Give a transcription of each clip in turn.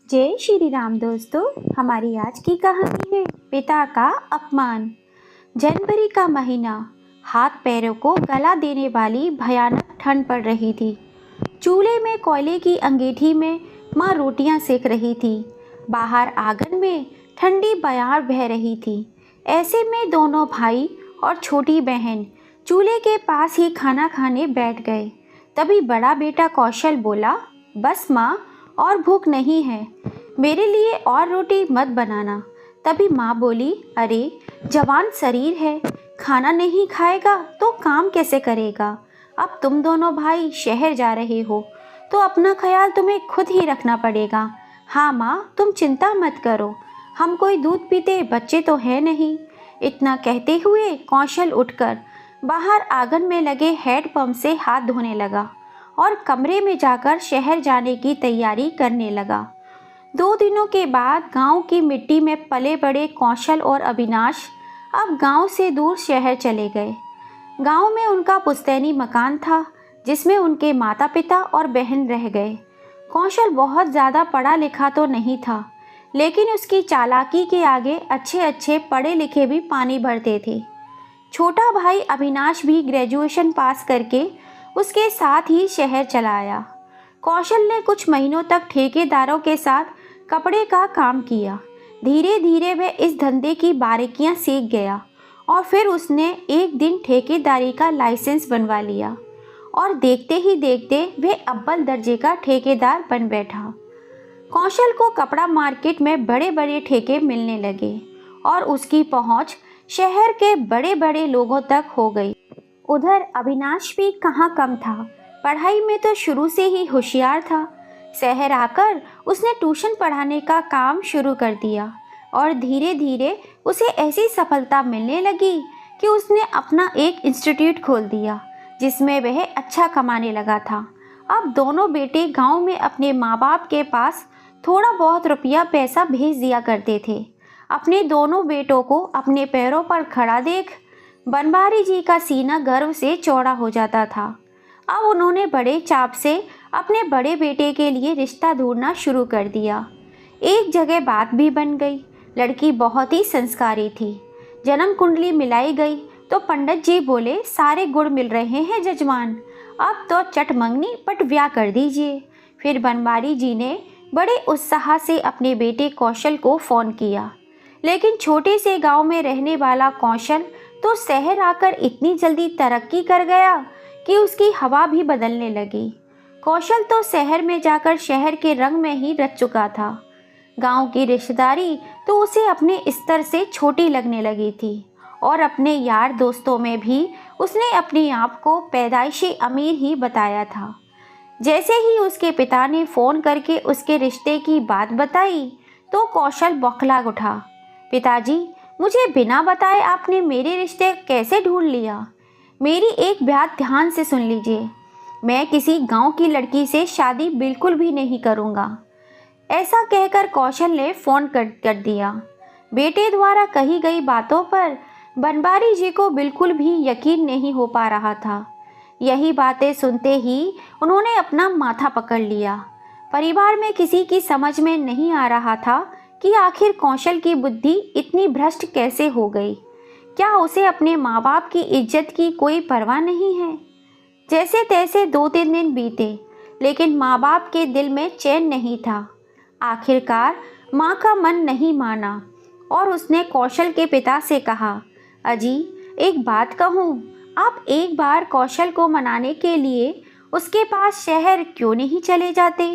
जय श्री राम दोस्तों। हमारी आज की कहानी है पिता का अपमान। जनवरी का महीना, हाथ पैरों को गला देने वाली भयानक ठंड पड़ रही थी। चूल्हे में कोयले की अंगीठी में माँ रोटियां सेक रही थी। बाहर आंगन में ठंडी बयार बह रही थी। ऐसे में दोनों भाई और छोटी बहन चूल्हे के पास ही खाना खाने बैठ गए। तभी बड़ा बेटा कौशल बोला, बस माँ, और भूख नहीं है, मेरे लिए और रोटी मत बनाना। तभी माँ बोली, अरे जवान शरीर है, खाना नहीं खाएगा तो काम कैसे करेगा। अब तुम दोनों भाई शहर जा रहे हो तो अपना ख्याल तुम्हें खुद ही रखना पड़ेगा। हाँ माँ, तुम चिंता मत करो, हम कोई दूध पीते बच्चे तो है नहीं। इतना कहते हुए कौशल उठकर बाहर आंगन में लगे हैंडपंप से हाथ धोने लगा और कमरे में जाकर शहर जाने की तैयारी करने लगा। 2 दिनों के बाद गांव की मिट्टी में पले बड़े कौशल और अविनाश अब गांव से दूर शहर चले गए। गांव में उनका पुश्तैनी मकान था जिसमें उनके माता पिता और बहन रह गए। कौशल बहुत ज़्यादा पढ़ा लिखा तो नहीं था, लेकिन उसकी चालाकी के आगे अच्छे अच्छे पढ़े लिखे भी पानी भरते थे। छोटा भाई अविनाश भी ग्रेजुएशन पास करके उसके साथ ही शहर चला आया। कौशल ने कुछ महीनों तक ठेकेदारों के साथ कपड़े का काम किया। धीरे धीरे वह इस धंधे की बारीकियां सीख गया और फिर उसने एक दिन ठेकेदारी का लाइसेंस बनवा लिया और देखते ही देखते वह अव्वल दर्जे का ठेकेदार बन बैठा। कौशल को कपड़ा मार्केट में बड़े बड़े ठेके मिलने लगे और उसकी पहुंच शहर के बड़े बड़े लोगों तक हो गई। उधर अविनाश भी कहाँ कम था, पढ़ाई में तो शुरू से ही होशियार था। शहर आकर उसने ट्यूशन पढ़ाने का काम शुरू कर दिया और धीरे धीरे उसे ऐसी सफलता मिलने लगी कि उसने अपना एक इंस्टीट्यूट खोल दिया जिसमें वह अच्छा कमाने लगा था। अब दोनों बेटे गांव में अपने माँ बाप के पास थोड़ा बहुत रुपया पैसा भेज दिया करते थे। अपने दोनों बेटों को अपने पैरों पर खड़ा देख बनवारी जी का सीना गर्व से चौड़ा हो जाता था। अब उन्होंने बड़े चाप से अपने बड़े बेटे के लिए रिश्ता ढूंढना शुरू कर दिया। एक जगह बात भी बन गई। लड़की बहुत ही संस्कारी थी। जन्म कुंडली मिलाई गई तो पंडित जी बोले, सारे गुण मिल रहे हैं जजमान, अब तो चट मंगनी पट ब्याह कर दीजिए। फिर बनवारी जी ने बड़े उत्साह से अपने बेटे कौशल को फ़ोन किया, लेकिन छोटे से गांव में रहने वाला कौशल तो शहर आकर इतनी जल्दी तरक्की कर गया कि उसकी हवा भी बदलने लगी। कौशल तो शहर में जाकर शहर के रंग में ही रच चुका था। गांव की रिश्तेदारी तो उसे अपने स्तर से छोटी लगने लगी थी और अपने यार दोस्तों में भी उसने अपने आप को पैदाइशी अमीर ही बताया था। जैसे ही उसके पिता ने फ़ोन करके उसके रिश्ते की बात बताई तो कौशल बौखला उठा। पिताजी, मुझे बिना बताए आपने मेरे रिश्ते कैसे ढूंढ लिया? मेरी एक बात ध्यान से सुन लीजिए, मैं किसी गांव की लड़की से शादी बिल्कुल भी नहीं करूंगा। ऐसा कहकर कौशल ने फ़ोन कट कर दिया। बेटे द्वारा कही गई बातों पर बनवारी जी को बिल्कुल भी यकीन नहीं हो पा रहा था। यही बातें सुनते ही उन्होंने अपना माथा पकड़ लिया। परिवार में किसी की समझ में नहीं आ रहा था कि आखिर कौशल की बुद्धि इतनी भ्रष्ट कैसे हो गई। क्या उसे अपने माँ बाप की इज्जत की कोई परवाह नहीं है? जैसे तैसे 2-3 दिन बीते, लेकिन माँ बाप के दिल में चैन नहीं था। आखिरकार माँ का मन नहीं माना और उसने कौशल के पिता से कहा, अजी एक बात कहूँ, आप एक बार कौशल को मनाने के लिए उसके पास शहर क्यों नहीं चले जाते?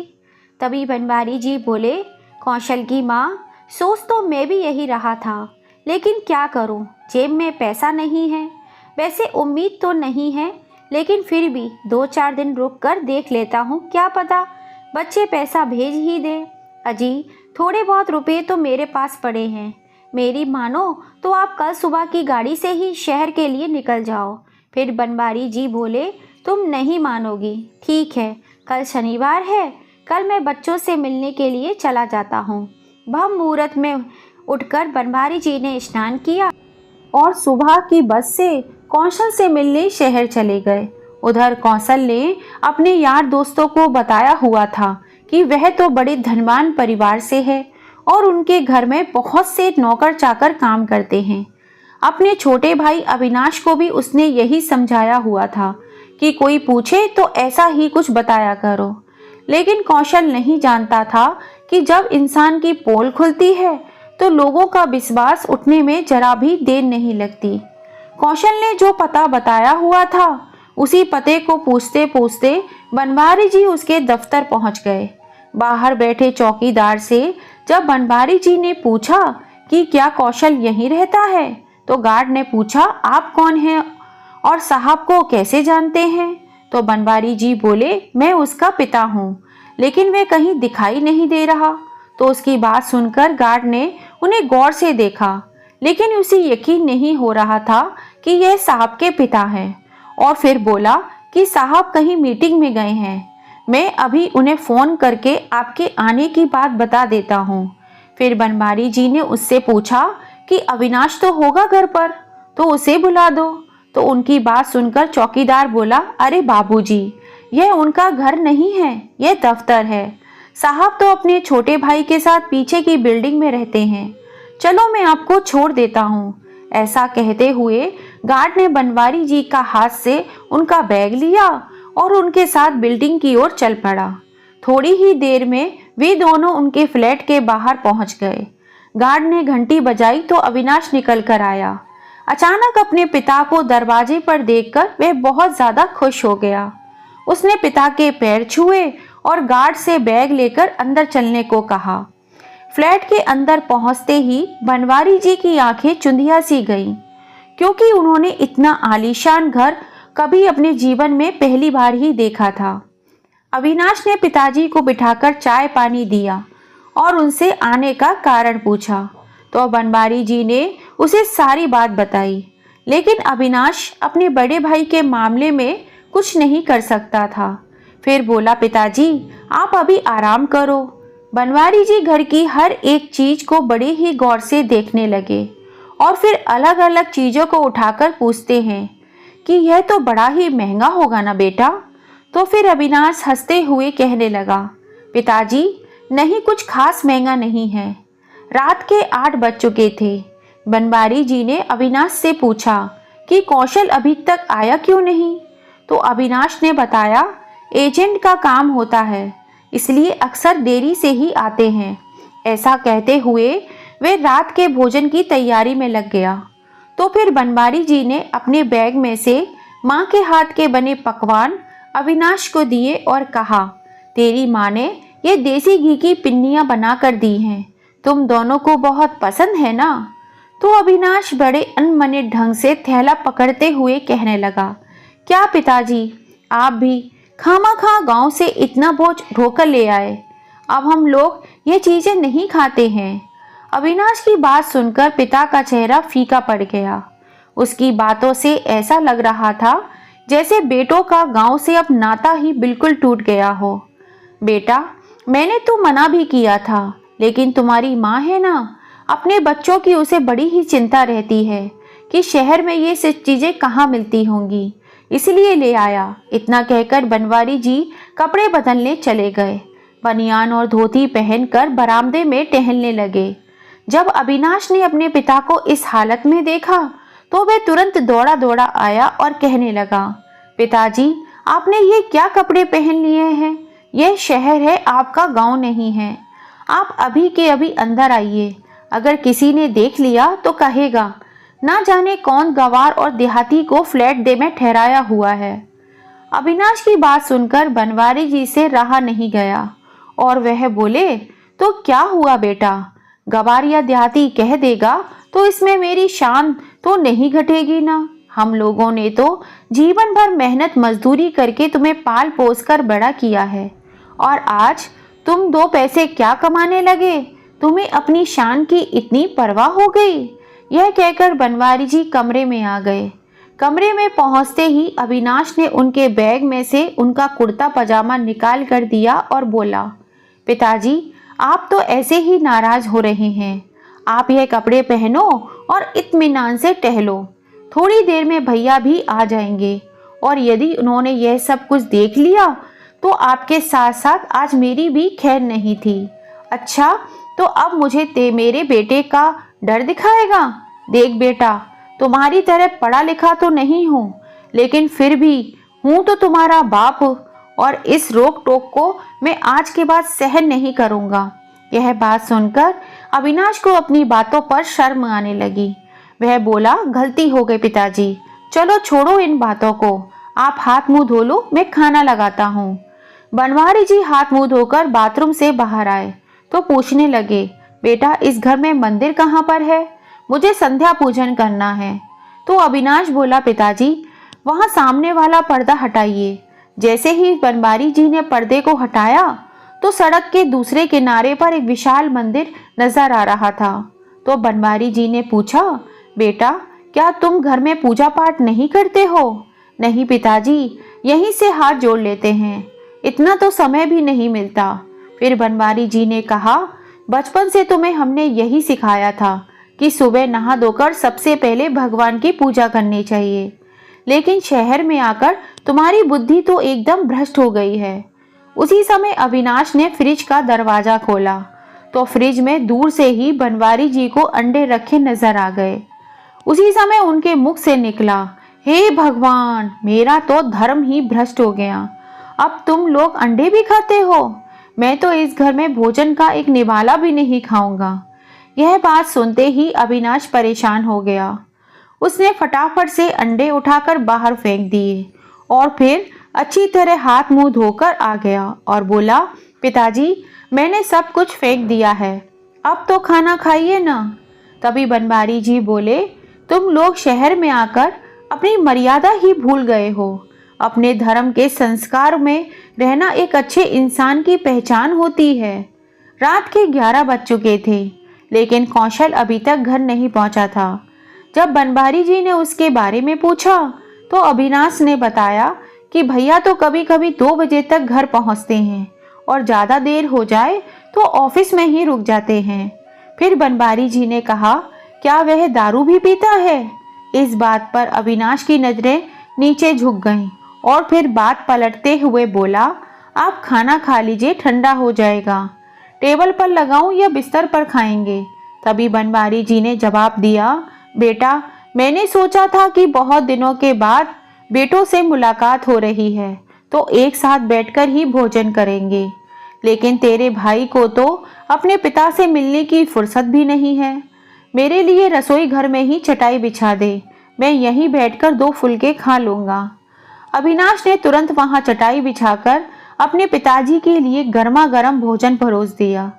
तभी बनवारी जी बोले, कौशल की माँ, सोच तो मैं भी यही रहा था, लेकिन क्या करूँ, जेब में पैसा नहीं है। वैसे उम्मीद तो नहीं है, लेकिन फिर भी 2-4 दिन रुक कर देख लेता हूँ, क्या पता बच्चे पैसा भेज ही दें। अजी थोड़े बहुत रुपए तो मेरे पास पड़े हैं, मेरी मानो तो आप कल सुबह की गाड़ी से ही शहर के लिए निकल जाओ। फिर बनवारी जी बोले, तुम नहीं मानोगी, ठीक है, कल शनिवार है, कल मैं बच्चों से मिलने के लिए चला जाता हूँ। ब्रह्म मुहूर्त में उठकर बनवारी जी ने स्नान किया और सुबह की बस से कौशल से मिलने शहर चले गए। उधर कौशल ने अपने यार दोस्तों को बताया हुआ था कि वह तो बड़े धनवान परिवार से है और उनके घर में बहुत से नौकर चाकर काम करते हैं। अपने छोटे भाई अविनाश को भी उसने यही समझाया हुआ था कि कोई पूछे तो ऐसा ही कुछ बताया करो, लेकिन कौशल नहीं जानता था कि जब इंसान की पोल खुलती है तो लोगों का विश्वास उठने में जरा भी देर नहीं लगती। कौशल ने जो पता बताया हुआ था उसी पते को पूछते पूछते बनवारी जी उसके दफ्तर पहुंच गए। बाहर बैठे चौकीदार से जब बनवारी जी ने पूछा कि क्या कौशल यहीं रहता है, तो गार्ड ने पूछा आप कौन हैं और साहब को कैसे जानते हैं। तो बनवारी जी बोले मैं उसका पिता हूँ, लेकिन वे कहीं दिखाई नहीं दे रहा। तो उसकी बात सुनकर गार्ड ने उन्हें गौर से देखा, लेकिन उसे यकीन नहीं हो रहा था कि यह साहब के पिता हैं, और फिर बोला कि साहब कहीं मीटिंग में गए हैं, मैं अभी उन्हें फ़ोन करके आपके आने की बात बता देता हूँ। फिर बनवारी जी ने उससे पूछा कि अविनाश तो होगा घर पर, तो उसे बुला दो। तो उनकी बात सुनकर चौकीदार बोला अरे बाबूजी, यह उनका घर नहीं है, यह दफ्तर है। साहब तो अपने छोटे भाई के साथ पीछे की बिल्डिंग में रहते हैं, चलो मैं आपको छोड़ देता हूँ। ऐसा कहते हुए गार्ड ने बनवारी जी का हाथ से उनका बैग लिया और उनके साथ बिल्डिंग की ओर चल पड़ा। थोड़ी ही देर में वे दोनों उनके फ्लैट के बाहर पहुंच गए। गार्ड ने घंटी बजाई तो अविनाश निकल कर आया। अचानक अपने पिता को दरवाजे पर देखकर वह बहुत ज्यादा खुश हो गया। उसने पिता के पैर छुए और गार्ड से बैग लेकर अंदर चलने को कहा। फ्लैट के अंदर पहुंचते ही बनवारी जी की आंखें चुंधिया सी गईं, क्योंकि उन्होंने इतना आलीशान घर कभी अपने जीवन में पहली बार ही देखा था। अविनाश ने पिताजी को बिठाकर चाय पानी दिया और उनसे आने का कारण पूछा, तो बनवारी जी ने उसे सारी बात बताई, लेकिन अविनाश अपने बड़े भाई के मामले में कुछ नहीं कर सकता था। फिर बोला पिताजी आप अभी आराम करो। बनवारी जी घर की हर एक चीज को बड़े ही गौर से देखने लगे और फिर अलग अलग चीजों को उठाकर पूछते हैं कि यह तो बड़ा ही महंगा होगा ना बेटा। तो फिर अविनाश हंसते हुए कहने लगा पिताजी नहीं, कुछ खास महंगा नहीं है। रात के 8 बज चुके थे। बनवारी जी ने अविनाश से पूछा कि कौशल अभी तक आया क्यों नहीं। तो अविनाश ने बताया एजेंट का काम होता है, इसलिए अक्सर देरी से ही आते हैं। ऐसा कहते हुए वे रात के भोजन की तैयारी में लग गया। तो फिर बनवारी जी ने अपने बैग में से माँ के हाथ के बने पकवान अविनाश को दिए और कहा तेरी माँ ने ये देसी घी की पिन्नियाँ बना कर दी हैं, तुम दोनों को बहुत पसंद है ना। तो अविनाश बड़े अनमने ढंग से थैला पकड़ते हुए कहने लगा क्या पिताजी, आप भी खामाखा गांव से इतना बोझ ढोकर ले आए, अब हम लोग ये चीजें नहीं खाते हैं। अविनाश की बात सुनकर पिता का चेहरा फीका पड़ गया। उसकी बातों से ऐसा लग रहा था जैसे बेटों का गांव से अब नाता ही बिल्कुल टूट गया हो। बेटा मैंने तो मना भी किया था, लेकिन तुम्हारी माँ है ना, अपने बच्चों की उसे बड़ी ही चिंता रहती है कि शहर में ये सब चीजें कहाँ मिलती होंगी, इसलिए ले आया। इतना कहकर बनवारी जी कपड़े बदलने चले गए। बनियान और धोती पहनकर बरामदे में टहलने लगे। जब अविनाश ने अपने पिता को इस हालत में देखा तो वह तुरंत दौड़ा दौड़ा आया और कहने लगा पिताजी आपने ये क्या कपड़े पहन लिए हैं, यह शहर है, आपका गांव नहीं है। आप अभी के अभी अंदर आइए, अगर किसी ने देख लिया तो कहेगा ना जाने कौन गवार और देहाती को फ्लैट दे में ठहराया हुआ है। अविनाश की बात सुनकर बनवारी जी से रहा नहीं गया और वह बोले तो क्या हुआ बेटा, गवार या देहाती कह देगा तो इसमें मेरी शान तो नहीं घटेगी ना। हम लोगों ने तो जीवन भर मेहनत मजदूरी करके तुम्हें पाल पोस कर बड़ा किया है, और आज तुम 2 पैसे क्या कमाने लगे, तुम्हें अपनी शान की इतनी परवाह हो गई। यह कहकर बनवारी जी कमरे में आ गए। कमरे में पहुंचते ही अविनाश ने उनके बैग में से उनका कुर्ता पजामा निकाल कर दिया और बोला पिताजी आप तो ऐसे ही नाराज हो रहे हैं, आप यह कपड़े पहनो और इत्मीनान से टहलो, थोड़ी देर में भैया भी आ जाएंगे, और यदि उन्होंने यह सब कुछ देख लिया तो आपके साथ साथ आज मेरी भी खैर नहीं थी। अच्छा, तो अब मुझे मेरे बेटे का डर दिखाएगा? देख बेटा, तुम्हारी तरह पढ़ा लिखा तो नहीं हूँ, लेकिन फिर भी हूँ तो तुम्हारा बाप, और इस रोक टोक को मैं आज के बाद सहन नहीं करूँगा। यह बात सुनकर अविनाश को अपनी बातों पर शर्म आने लगी। वह बोला, गलती हो गई पिताजी, चलो छोड़ो इन बातों को, आप हाथ मुंह धो लो, मैं खाना लगाता हूँ। बनवारी जी हाथ मुंह धोकर बाथरूम से बाहर आए तो पूछने लगे, बेटा इस घर में मंदिर कहाँ पर है? मुझे संध्या पूजन करना है। तो अविनाश बोला, पिताजी वहाँ सामने वाला पर्दा हटाइए। जैसे ही बनवारी जी ने पर्दे को हटाया तो सड़क के दूसरे किनारे पर एक विशाल मंदिर नजर आ रहा था। तो बनवारी जी ने पूछा, बेटा क्या तुम घर में पूजा पाठ नहीं करते हो? नहीं पिताजी, यहीं से हाथ जोड़ लेते हैं, इतना तो समय भी नहीं मिलता। फिर बनवारी जी ने कहा, बचपन से तुम्हें हमने यही सिखाया था कि सुबह नहा धोकर सबसे पहले भगवान की पूजा करनी चाहिए, लेकिन शहर में आकर तुम्हारी बुद्धि तो एकदम भ्रष्ट हो गई है। उसी समय अविनाश ने फ्रिज का दरवाजा खोला तो फ्रिज में दूर से ही बनवारी जी को अंडे रखे नजर आ गए। उसी समय उनके मुख से निकला, हे भगवान, मेरा तो धर्म ही भ्रष्ट हो गया, अब तुम लोग अंडे भी खाते हो? मैं तो इस घर में भोजन का एक निवाला भी नहीं खाऊंगा। यह बात सुनते ही अविनाश परेशान हो गया। उसने फटाफट से अंडे उठाकर बाहर फेंक दिए और फिर अच्छी तरह हाथ मुंह धोकर आ गया और बोला, पिताजी मैंने सब कुछ फेंक दिया है, अब तो खाना खाइए ना। तभी बनवारी जी बोले, तुम लोग शहर में आकर अपनी मर्यादा ही भूल गए हो। अपने धर्म के संस्कार में रहना एक अच्छे इंसान की पहचान होती है। रात के 11 बज चुके थे, लेकिन कौशल अभी तक घर नहीं पहुंचा था। जब बनवारी जी ने उसके बारे में पूछा तो अविनाश ने बताया कि भैया तो कभी कभी 2 बजे तक घर पहुंचते हैं और ज़्यादा देर हो जाए तो ऑफिस में ही रुक जाते हैं। फिर बनवारी जी ने कहा, क्या वह दारू भी पीता है? इस बात पर अविनाश की नज़रें नीचे झुक गईं और फिर बात पलटते हुए बोला, आप खाना खा लीजिए, ठंडा हो जाएगा। टेबल पर लगाऊं या बिस्तर पर खाएंगे? तभी बनवारी जी ने जवाब दिया, बेटा मैंने सोचा था कि बहुत दिनों के बाद बेटों से मुलाकात हो रही है तो एक साथ बैठकर ही भोजन करेंगे, लेकिन तेरे भाई को तो अपने पिता से मिलने की फुर्सत भी नहीं है। मेरे लिए रसोई घर में ही चटाई बिछा दे, मैं यहीं बैठकर 2 फुलके खा लूँगा। अविनाश ने तुरंत वहाँ चटाई बिछाकर अपने पिताजी के लिए गर्मा गर्म भोजन परोस दिया।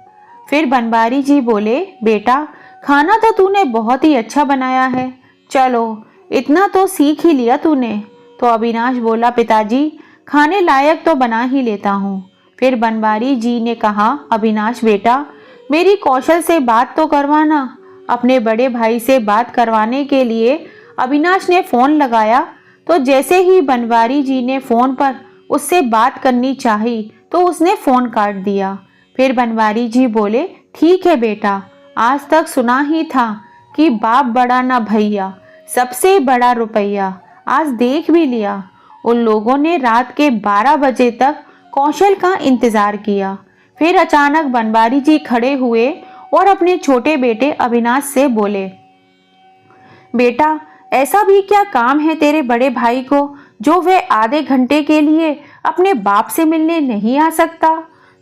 फिर बनवारी जी बोले, बेटा खाना तो तूने बहुत ही अच्छा बनाया है, चलो इतना तो सीख ही लिया तूने। तो अविनाश बोला, पिताजी खाने लायक तो बना ही लेता हूँ। फिर बनवारी जी ने कहा, अविनाश बेटा मेरी कौशल से बात तो करवाना। अपने बड़े भाई से बात करवाने के लिए अविनाश ने फ़ोन लगाया तो जैसे ही बनवारी जी ने फ़ोन पर उससे बात करनी चाही तो उसने फ़ोन काट दिया। फिर बनवारी जी बोले, ठीक है बेटा, आज तक सुना ही था कि बाप बड़ा ना भैया, सबसे बड़ा रुपया, आज देख भी लिया। उन लोगों ने रात के 12 बजे तक कौशल का इंतजार किया। फिर अचानक बनवारी जी खड़े हुए और अपने छोटे बेटे अविनाश से बोले, बेटा ऐसा भी क्या काम है तेरे बड़े भाई को जो वह आधे घंटे के लिए अपने बाप से मिलने नहीं आ सकता?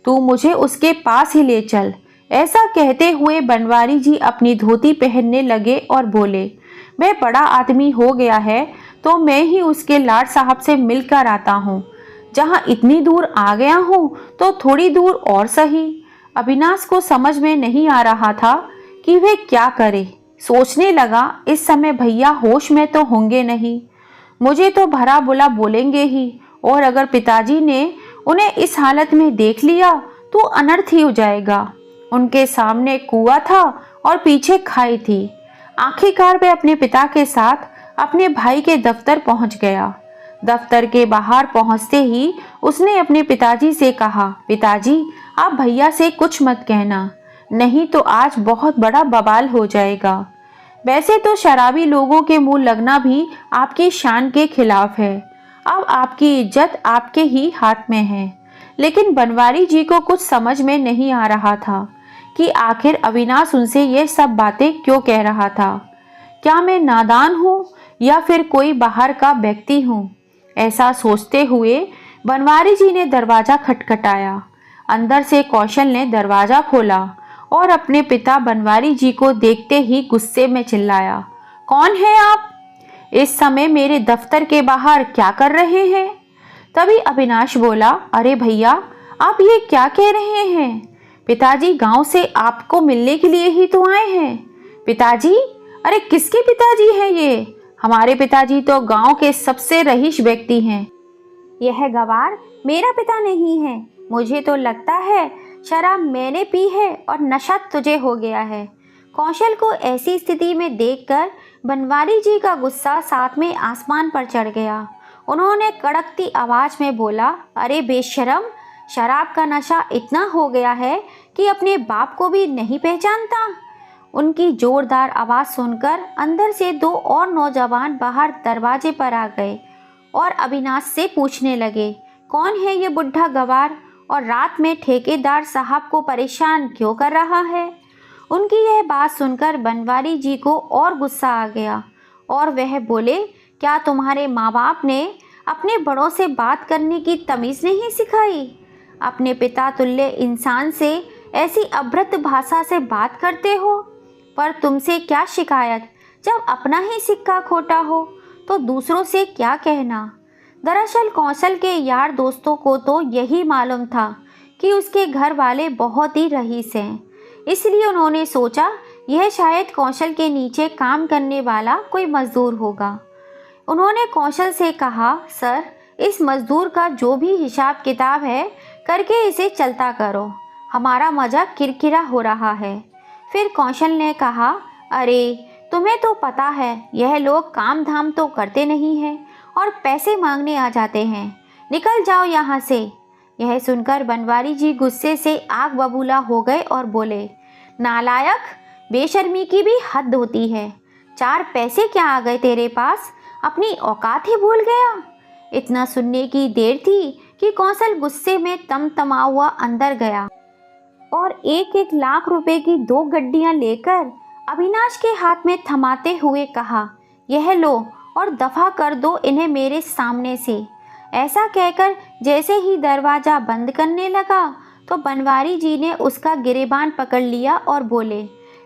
तू मुझे उसके पास ही ले चल। ऐसा कहते हुए बनवारी जी अपनी धोती पहनने लगे और बोले, वह बड़ा आदमी हो गया है तो मैं ही उसके लाड साहब से मिलकर आता हूँ। जहाँ इतनी दूर आ गया हूँ तो थोड़ी दूर और सही। अविनाश को समझ में नहीं आ रहा था कि वह क्या करे। सोचने लगा, इस समय भैया होश में तो होंगे नहीं, मुझे तो भला बुरा बोलेंगे ही, और अगर पिताजी ने उन्हें इस हालत में देख लिया तो अनर्थ ही हो जाएगा। उनके सामने कुआं था और पीछे खाई थी। आखिरकार वे अपने पिता के साथ अपने भाई के दफ्तर पहुंच गया। दफ्तर के बाहर पहुंचते ही उसने अपने पिताजी से कहा, पिताजी आप भैया से कुछ मत कहना, नहीं तो आज बहुत बड़ा बवाल हो जाएगा। वैसे तो शराबी लोगों के मुंह लगना भी आपकी शान के खिलाफ है। अब आपकी इज्जत आपके ही हाथ में है। लेकिन बनवारी जी को कुछ समझ में नहीं आ रहा था कि आखिर अविनाश उनसे ये सब बातें क्यों कह रहा था। क्या मैं नादान हूँ या फिर कोई बाहर का व्यक्ति हूँ? ऐसा सोचते हुए बनवारी जी ने दरवाजा खटखटाया। अंदर से कौशल ने दरवाजा खोला और अपने पिता बनवारी जी को देखते ही गुस्से में चिल्लाया, कौन है आप? इस समय मेरे दफ्तर के बाहर क्या कर रहे हैं? तभी अविनाश बोला, अरे भैया, आप ये क्या कह रहे हैं? पिताजी गांव से आपको मिलने के लिए ही तो आए हैं। पिताजी? अरे किसके पिताजी हैं ये? हमारे पिताजी तो गांव के सबसे रईस व्यक्ति हैं। यह गवार मेरा पिता नहीं है। मुझे तो लगता है शराब मैंने पी है और नशा तुझे हो गया है। कौशल को ऐसी स्थिति में देखकर बनवारी जी का गुस्सा साथ में आसमान पर चढ़ गया। उन्होंने कड़कती आवाज में बोला, अरे बेशरम, शराब का नशा इतना हो गया है कि अपने बाप को भी नहीं पहचानता। उनकी जोरदार आवाज़ सुनकर अंदर से दो और नौजवान बाहर दरवाजे पर आ गए और अविनाश से पूछने लगे, कौन है ये बुढ़ा गवार और रात में ठेकेदार साहब को परेशान क्यों कर रहा है? उनकी यह बात सुनकर बनवारी जी को और गुस्सा आ गया और वह बोले, क्या तुम्हारे माँ बाप ने अपने बड़ों से बात करने की तमीज़ नहीं सिखाई? अपने पिता तुल्य इंसान से ऐसी अभद्र भाषा से बात करते हो? पर तुमसे क्या शिकायत, जब अपना ही सिक्का खोटा हो तो दूसरों से क्या कहना। दरअसल कौशल के यार दोस्तों को तो यही मालूम था कि उसके घर वाले बहुत ही रईस हैं, इसलिए उन्होंने सोचा यह शायद कौशल के नीचे काम करने वाला कोई मजदूर होगा। उन्होंने कौशल से कहा, सर, इस मजदूर का जो भी हिसाब किताब है करके इसे चलता करो, हमारा मजाक किरकिरा हो रहा है। फिर कौशल ने कहा, अरे तुम्हें तो पता है यह लोग काम धाम तो करते नहीं हैं और पैसे मांगने आ जाते हैं, निकल जाओ यहाँ से। यह सुनकर बनवारी जी गुस्से से आग बबूला हो गए और बोले, नालायक, बेशर्मी की भी हद होती है। 4 पैसे क्या आ गए तेरे पास, अपनी औकात ही भूल गया। इतना सुनने की देर थी कि कौशल गुस्से में तमतमा हुआ अंदर गया और 1-1 लाख रुपए की 2 गड्डियां लेकर अविनाश के हाथ में थमाते हुए कहा, यह लो और दफा कर दो इन्हें मेरे सामने से। ऐसा कहकर जैसे ही दरवाज़ा बंद करने लगा तो बनवारी जी ने उसका गिरेबान पकड़ लिया और बोले,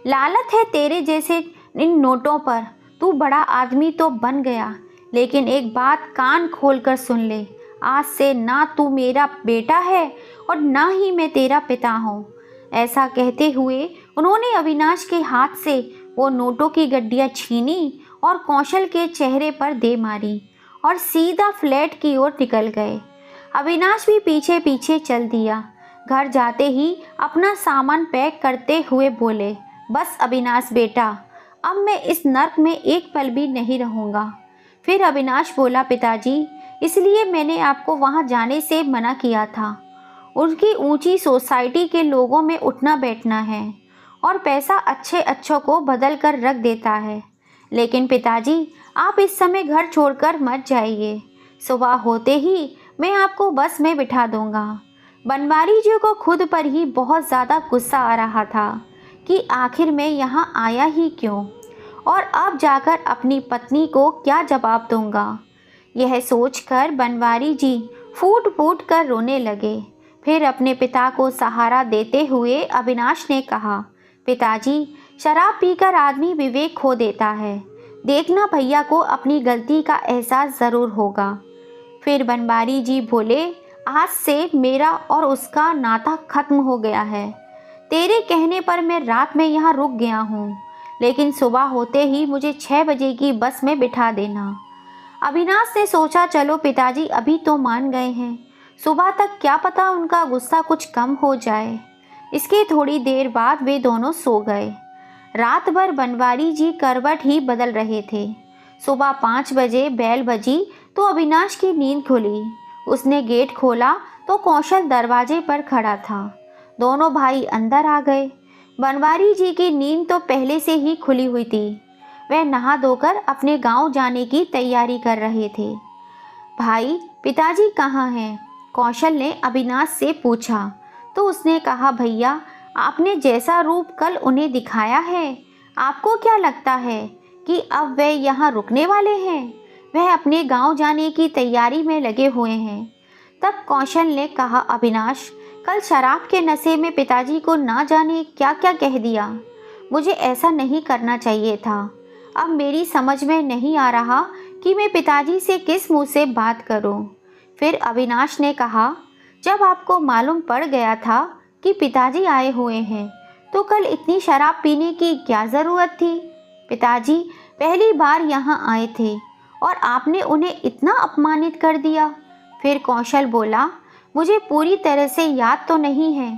लालत है तेरे जैसे इन नोटों पर, तू बड़ा आदमी तो बन गया, लेकिन एक बात कान खोल कर सुन ले, आज से ना तू मेरा बेटा है और ना ही मैं तेरा पिता हूँ। ऐसा कहते हुए उन्होंने अविनाश के हाथ से वो नोटों की गड्डियाँ छीनी और कौशल के चेहरे पर दे मारी और सीधा फ्लैट की ओर निकल गए। अविनाश भी पीछे पीछे चल दिया। घर जाते ही अपना सामान पैक करते हुए बोले, बस अविनाश बेटा, अब मैं इस नर्क में एक पल भी नहीं रहूँगा। फिर अविनाश बोला, पिताजी, इसलिए मैंने आपको वहाँ जाने से मना किया था। उनकी ऊंची सोसाइटी के लोगों में उठना बैठना है और पैसा अच्छे अच्छों को बदल कर रख देता है। लेकिन पिताजी, आप इस समय घर छोड़कर मत जाइए, सुबह होते ही मैं आपको बस में बिठा दूंगा। बनवारी जी को खुद पर ही बहुत ज़्यादा गुस्सा आ रहा था कि आखिर मैं यहाँ आया ही क्यों और अब जाकर अपनी पत्नी को क्या जवाब दूंगा। यह सोचकर बनवारी जी फूट फूट कर रोने लगे। फिर अपने पिता को सहारा देते हुए अविनाश ने कहा, पिताजी, शराब पीकर आदमी विवेक खो देता है, देखना भैया को अपनी गलती का एहसास ज़रूर होगा। फिर बनवारी जी बोले, आज से मेरा और उसका नाता खत्म हो गया है। तेरे कहने पर मैं रात में यहाँ रुक गया हूँ, लेकिन सुबह होते ही मुझे 6 बजे की बस में बिठा देना। अविनाश ने सोचा, चलो पिताजी अभी तो मान गए हैं, सुबह तक क्या पता उनका गुस्सा कुछ कम हो जाए। इसके थोड़ी देर बाद वे दोनों सो गए। रात भर बनवारी जी करवट ही बदल रहे थे। सुबह 5 बजे बेल बजी तो अविनाश की नींद खुली। उसने गेट खोला तो कौशल दरवाजे पर खड़ा था। दोनों भाई अंदर आ गए। बनवारी जी की नींद तो पहले से ही खुली हुई थी। वह नहा धोकर अपने गांव जाने की तैयारी कर रहे थे। भाई, पिताजी कहाँ हैं? कौशल ने अविनाश से पूछा तो उसने कहा, भैया आपने जैसा रूप कल उन्हें दिखाया है, आपको क्या लगता है कि अब वे यहाँ रुकने वाले हैं? वह अपने गांव जाने की तैयारी में लगे हुए हैं। तब कौशल ने कहा, अविनाश कल शराब के नशे में पिताजी को ना जाने क्या क्या कह दिया। मुझे ऐसा नहीं करना चाहिए था। अब मेरी समझ में नहीं आ रहा कि मैं पिताजी से किस मुंह से बात करूं। फिर अविनाश ने कहा, जब आपको मालूम पड़ गया था कि पिताजी आए हुए हैं तो कल इतनी शराब पीने की क्या ज़रूरत थी? पिताजी पहली बार यहाँ आए थे और आपने उन्हें इतना अपमानित कर दिया। फिर कौशल बोला, मुझे पूरी तरह से याद तो नहीं है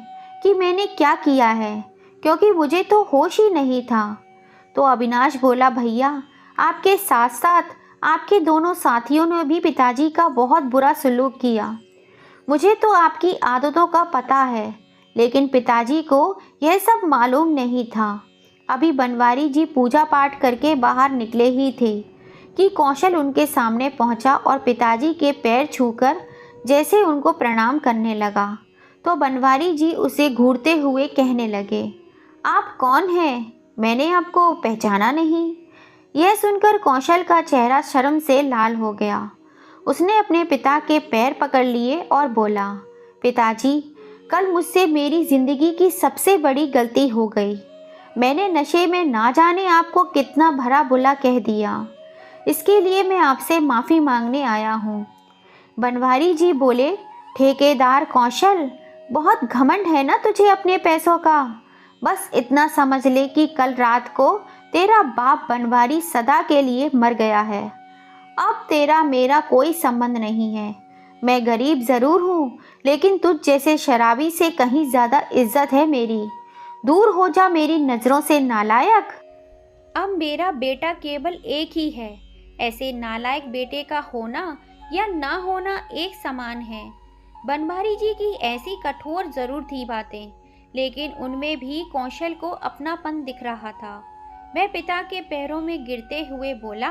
कि मैंने क्या किया है, क्योंकि मुझे तो होश ही नहीं था। तो अविनाश बोला, भैया आपके साथ साथ आपके दोनों साथियों ने भी पिताजी का बहुत बुरा सलूक किया। मुझे तो आपकी आदतों का पता है, लेकिन पिताजी को यह सब मालूम नहीं था। अभी बनवारी जी पूजा पाठ करके बाहर निकले ही थे कि कौशल उनके सामने पहुंचा और पिताजी के पैर छूकर जैसे उनको प्रणाम करने लगा तो बनवारी जी उसे घूरते हुए कहने लगे, आप कौन हैं? मैंने आपको पहचाना नहीं। यह सुनकर कौशल का चेहरा शर्म से लाल हो गया। उसने अपने पिता के पैर पकड़ लिए और बोला, पिताजी कल मुझसे मेरी ज़िंदगी की सबसे बड़ी गलती हो गई। मैंने नशे में ना जाने आपको कितना भला बुरा कह दिया। इसके लिए मैं आपसे माफ़ी मांगने आया हूँ। बनवारी जी बोले, ठेकेदार कौशल, बहुत घमंड है ना तुझे अपने पैसों का। बस इतना समझ ले कि कल रात को तेरा बाप बनवारी सदा के लिए मर गया है। अब तेरा मेरा कोई संबंध नहीं है। मैं गरीब ज़रूर हूँ, लेकिन तुझ जैसे शराबी से कहीं ज़्यादा इज्जत है मेरी। दूर हो जा मेरी नज़रों से नालायक। अब मेरा बेटा केवल एक ही है। ऐसे नालायक बेटे का होना या ना होना एक समान है। बनवारी जी की ऐसी कठोर ज़रूर थी बातें, लेकिन उनमें भी कौशल को अपनापन दिख रहा था। वह पिता के पैरों में गिरते हुए बोला,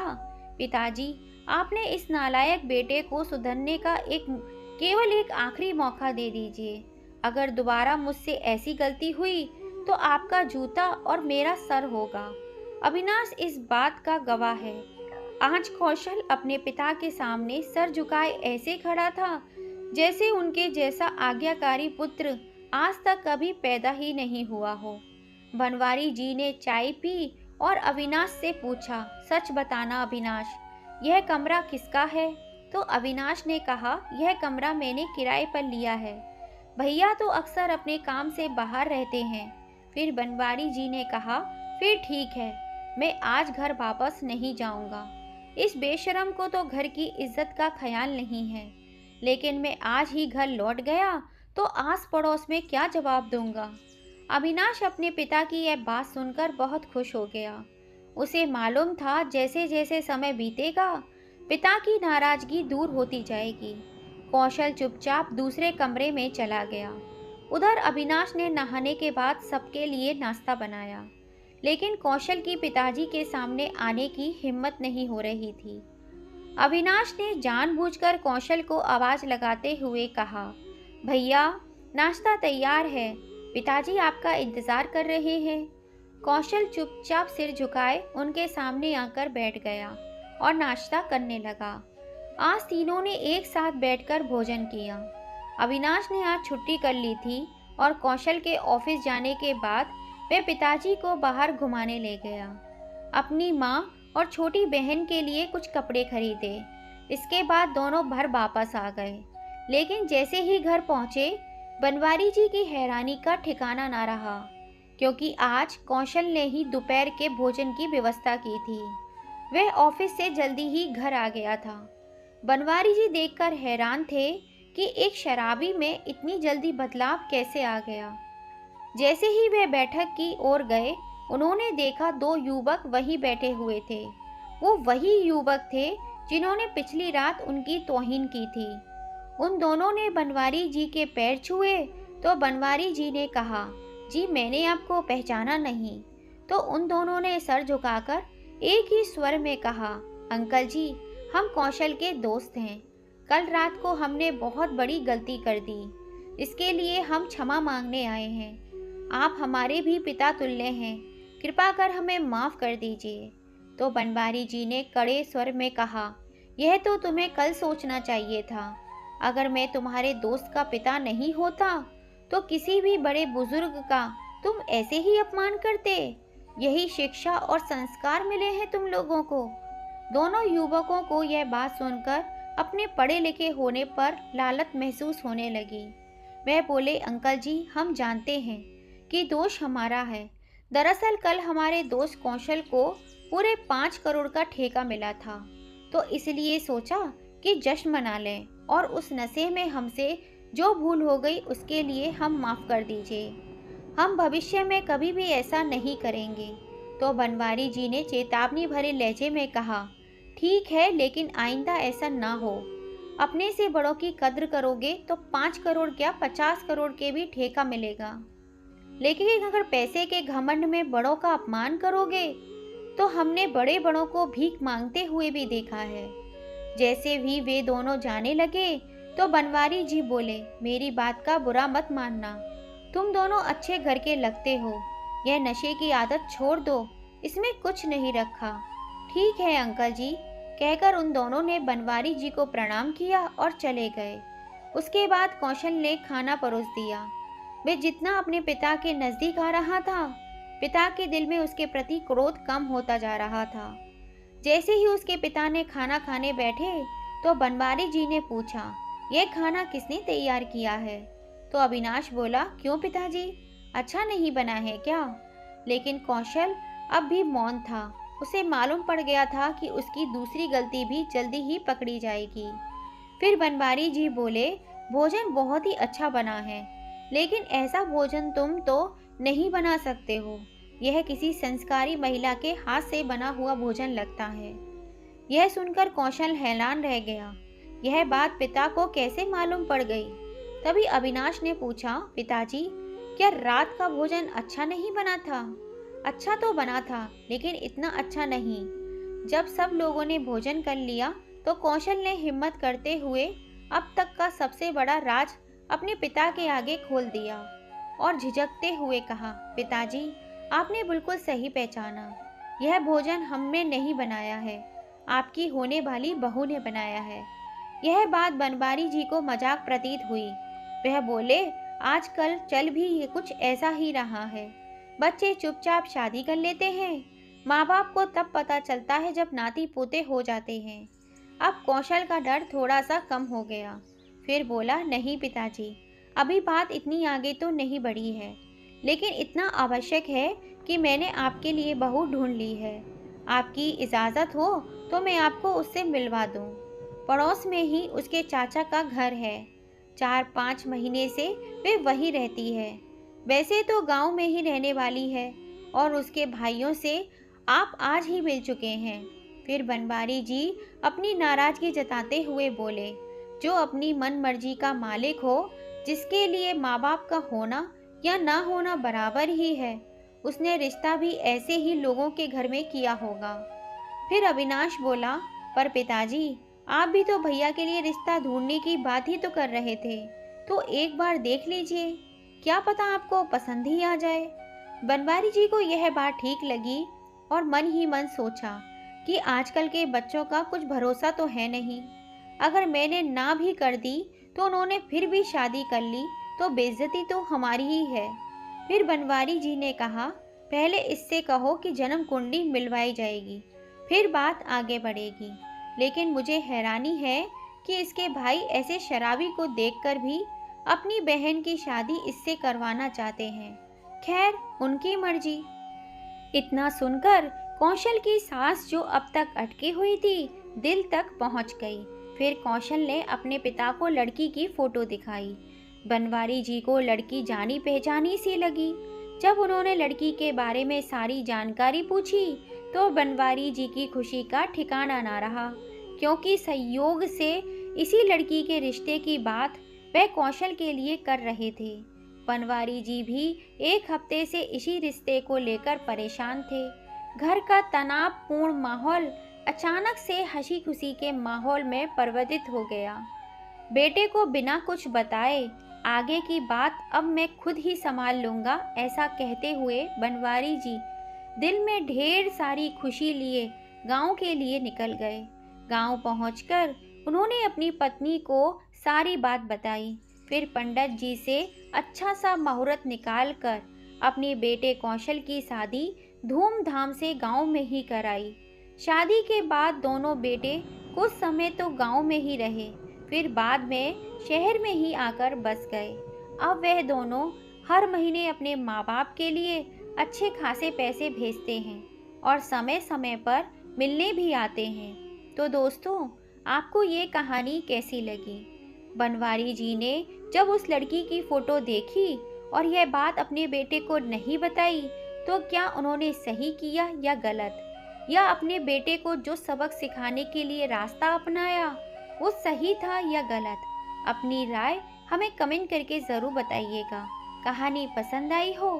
पिताजी आपने इस नालायक बेटे को सुधरने का केवल एक आखिरी मौका दे दीजिए। अगर दोबारा मुझसे ऐसी गलती हुई तो आपका जूता और मेरा सर होगा। अविनाश इस बात का गवाह है। आज कौशल अपने पिता के सामने सर झुकाए ऐसे खड़ा था जैसे उनके जैसा आज्ञाकारी पुत्र आज तक कभी पैदा ही नहीं हुआ हो। बनवारी जी ने चाय पी और अविनाश से पूछा, सच बताना अविनाश, यह कमरा किसका है? तो अविनाश ने कहा, यह कमरा मैंने किराए पर लिया है। भैया तो अक्सर अपने काम से बाहर रहते हैं। फिर बनवारी जी ने कहा, फिर ठीक है, मैं आज घर वापस नहीं जाऊंगा। इस बेशरम को तो घर की इज्जत का ख्याल नहीं है, लेकिन मैं आज ही घर लौट गया तो आस पड़ोस में क्या जवाब दूंगा। अविनाश अपने पिता की यह बात सुनकर बहुत खुश हो गया। उसे मालूम था जैसे जैसे समय बीतेगा पिता की नाराजगी दूर होती जाएगी। कौशल चुपचाप दूसरे कमरे में चला गया। उधर अविनाश ने नहाने के बाद सबके लिए नाश्ता बनाया, लेकिन कौशल की पिताजी के सामने आने की हिम्मत नहीं हो रही थी। अविनाश ने जानबूझकर कौशल को आवाज़ लगाते हुए कहा, भैया नाश्ता तैयार है, पिताजी आपका इंतज़ार कर रहे हैं। कौशल चुपचाप सिर झुकाए उनके सामने आकर बैठ गया और नाश्ता करने लगा। आज तीनों ने एक साथ बैठकर भोजन किया। अविनाश ने आज छुट्टी कर ली थी और कौशल के ऑफिस जाने के बाद वह पिताजी को बाहर घुमाने ले गया। अपनी माँ और छोटी बहन के लिए कुछ कपड़े खरीदे। इसके बाद दोनों घर वापस आ गए, लेकिन जैसे ही घर पहुँचे बनवारी जी की हैरानी का ठिकाना ना रहा, क्योंकि आज कौशल ने ही दोपहर के भोजन की व्यवस्था की थी। वह ऑफिस से जल्दी ही घर आ गया था। बनवारी जी देखकर हैरान थे कि एक शराबी में इतनी जल्दी बदलाव कैसे आ गया। जैसे ही वे बैठक की ओर गए, उन्होंने देखा दो युवक वहीं बैठे हुए थे। वो वही युवक थे जिन्होंने पिछली रात उनकी तौहीन की थी। उन दोनों ने बनवारी जी के पैर छुए तो बनवारी जी ने कहा, जी मैंने आपको पहचाना नहीं। तो उन दोनों ने सर झुकाकर एक ही स्वर में कहा, अंकल जी हम कौशल के दोस्त हैं। कल रात को हमने बहुत बड़ी गलती कर दी, इसके लिए हम क्षमा मांगने आए हैं। आप हमारे भी पिता तुल्य हैं, कृपा कर हमें माफ़ कर दीजिए। तो बनवारी जी ने कड़े स्वर में कहा, यह तो तुम्हें कल सोचना चाहिए था। अगर मैं तुम्हारे दोस्त का पिता नहीं होता तो किसी भी बड़े बुजुर्ग का तुम ऐसे ही अपमान करते। यही शिक्षा और संस्कार मिले हैं तुम लोगों को। दोनों युवकों को यह बात सुनकर अपने पढ़े लिखे होने पर लालच महसूस होने लगी। वह बोले, अंकल जी, हम जानते हैं कि दोष हमारा है। दरअसल कल हमारे दोस्त कौशल को पूरे 5 करोड़ का ठेका मिला था, तो इसलिए सोचा कि जश्न मना लें और उस नशे में हमसे जो भूल हो गई उसके लिए हम माफ़ कर दीजिए। हम भविष्य में कभी भी ऐसा नहीं करेंगे। तो बनवारी जी ने चेतावनी भरे लहजे में कहा, ठीक है, लेकिन आइंदा ऐसा ना हो। अपने से बड़ों की कद्र करोगे तो 5 करोड़ क्या 50 करोड़ के भी ठेका मिलेगा। लेकिन अगर पैसे के घमंड में बड़ों का अपमान करोगे तो हमने बड़े बड़ों को भीख मांगते हुए भी देखा है। जैसे भी वे दोनों जाने लगे तो बनवारी जी बोले, मेरी बात का बुरा मत मानना, तुम दोनों अच्छे घर के लगते हो। यह नशे की आदत छोड़ दो, इसमें कुछ नहीं रखा। ठीक है अंकल जी, कहकर उन दोनों ने बनवारी जी को प्रणाम किया और चले गए। उसके बाद कौशल ने खाना परोस दिया। वे जितना अपने पिता के नज़दीक आ रहा था, पिता के दिल में उसके प्रति क्रोध कम होता जा रहा था। जैसे ही उसके पिता ने खाना खाने बैठे तो बनवारी जी ने पूछा, यह खाना किसने तैयार किया है? तो अविनाश बोला, क्यों पिताजी, अच्छा नहीं बना है क्या? लेकिन कौशल अब भी मौन था। उसे मालूम पड़ गया था कि उसकी दूसरी गलती भी जल्दी ही पकड़ी जाएगी। फिर बनवारी जी बोले, भोजन बहुत ही अच्छा बना है, लेकिन ऐसा भोजन तुम तो नहीं बना सकते हो। यह किसी संस्कारी महिला के हाथ से बना हुआ भोजन लगता है। यह सुनकर कौशल हैरान रह गया। यह बात पिता को कैसे मालूम पड़ गई? तभी अविनाश ने पूछा, पिताजी, क्या रात का भोजन अच्छा नहीं बना था? अच्छा तो बना था, लेकिन इतना अच्छा नहीं। जब सब लोगों ने भोजन कर लिया तो कौशल ने हिम्मत करते हुए अब तक का सबसे बड़ा राज अपने पिता के आगे खोल दिया और झिझकते हुए कहा, पिताजी, आपने बिल्कुल सही पहचाना। यह भोजन हमने नहीं बनाया है, आपकी होने वाली बहू ने बनाया है। यह बात बनवारी जी को मजाक प्रतीत हुई। वह बोले, आजकल चल भी ये कुछ ऐसा ही रहा है। बच्चे चुपचाप शादी कर लेते हैं। माँ बाप को तब पता चलता है जब नाती पोते हो जाते हैं। अब कौशल का डर थोड़ा सा कम हो गया। फिर बोला, नहीं पिताजी, अभी बात इतनी आगे तो नहीं बढ़ी है, लेकिन इतना आवश्यक है कि मैंने आपके लिए बहू ढूंढ ली है। आपकी इजाज़त हो तो मैं आपको उससे मिलवा दूं। पड़ोस में ही उसके चाचा का घर है। 4-5 महीने से वे वहीं रहती है। वैसे तो गांव में ही रहने वाली है और उसके भाइयों से आप आज ही मिल चुके हैं। फिर बनवारी जी अपनी नाराज़गी जताते हुए बोले, जो अपनी मन मर्जी का मालिक हो, जिसके लिए माँ बाप का होना या ना होना बराबर ही है, उसने रिश्ता भी ऐसे ही लोगों के घर में किया होगा। फिर अविनाश बोला, पर पिताजी, आप भी तो भैया के लिए रिश्ता ढूंढने की बात ही तो कर रहे थे, तो एक बार देख लीजिए, क्या पता आपको पसंद ही आ जाए। बनवारी जी को यह बात ठीक लगी और मन ही मन सोचा कि आजकल के बच्चों का कुछ भरोसा तो है नहीं। अगर मैंने ना भी कर दी तो उन्होंने फिर भी शादी कर ली तो बेइज्जती तो हमारी ही है। फिर बनवारी जी ने कहा, पहले इससे कहो कि जन्म कुंडली मिलवाई जाएगी, फिर बात आगे बढ़ेगी। लेकिन मुझे हैरानी है कि इसके भाई ऐसे शराबी को देखकर भी अपनी बहन की शादी इससे करवाना चाहते हैं। खैर, उनकी मर्जी। इतना सुनकर कौशल की सांस जो अब तक अटकी हुई थी, दिल तक पहुंच गई। फिर कौशल ने अपने पिता को लड़की की फोटो दिखाई। बनवारी जी को लड़की जानी पहचानी सी लगी। जब उन्होंने लड़की के बारे में सारी जानकारी पूछी तो बनवारी जी की खुशी का ठिकाना ना रहा, क्योंकि संयोग से इसी लड़की के रिश्ते की बात वह कौशल के लिए कर रहे थे। बनवारी जी भी एक हफ्ते से इसी रिश्ते को लेकर परेशान थे। घर का तनावपूर्ण माहौल अचानक से हंसी खुशी के माहौल में परिवर्तित हो गया। बेटे को बिना कुछ बताए आगे की बात अब मैं खुद ही संभाल लूंगा, ऐसा कहते हुए बनवारी जी दिल में ढेर सारी खुशी लिए गांव के लिए निकल गए। गांव पहुंचकर उन्होंने अपनी पत्नी को सारी बात बताई। फिर पंडित जी से अच्छा सा मुहूर्त निकाल कर अपने बेटे कौशल की शादी धूमधाम से गांव में ही कराई। शादी के बाद दोनों बेटे कुछ समय तो गांव में ही रहे, फिर बाद में शहर में ही आकर बस गए। अब वह दोनों हर महीने अपने माँ बाप के लिए अच्छे खासे पैसे भेजते हैं और समय समय पर मिलने भी आते हैं। तो दोस्तों, आपको ये कहानी कैसी लगी? बनवारी जी ने जब उस लड़की की फोटो देखी और यह बात अपने बेटे को नहीं बताई, तो क्या उन्होंने सही किया या गलत? या अपने बेटे को जो सबक सिखाने के लिए रास्ता अपनाया वो सही था या गलत? अपनी राय हमें कमेंट करके ज़रूर बताइएगा। कहानी पसंद आई हो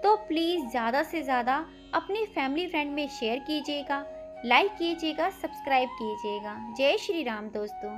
तो प्लीज़ ज़्यादा से ज़्यादा अपने फैमिली फ्रेंड में शेयर कीजिएगा, लाइक कीजिएगा, सब्सक्राइब कीजिएगा। जय श्री राम दोस्तों।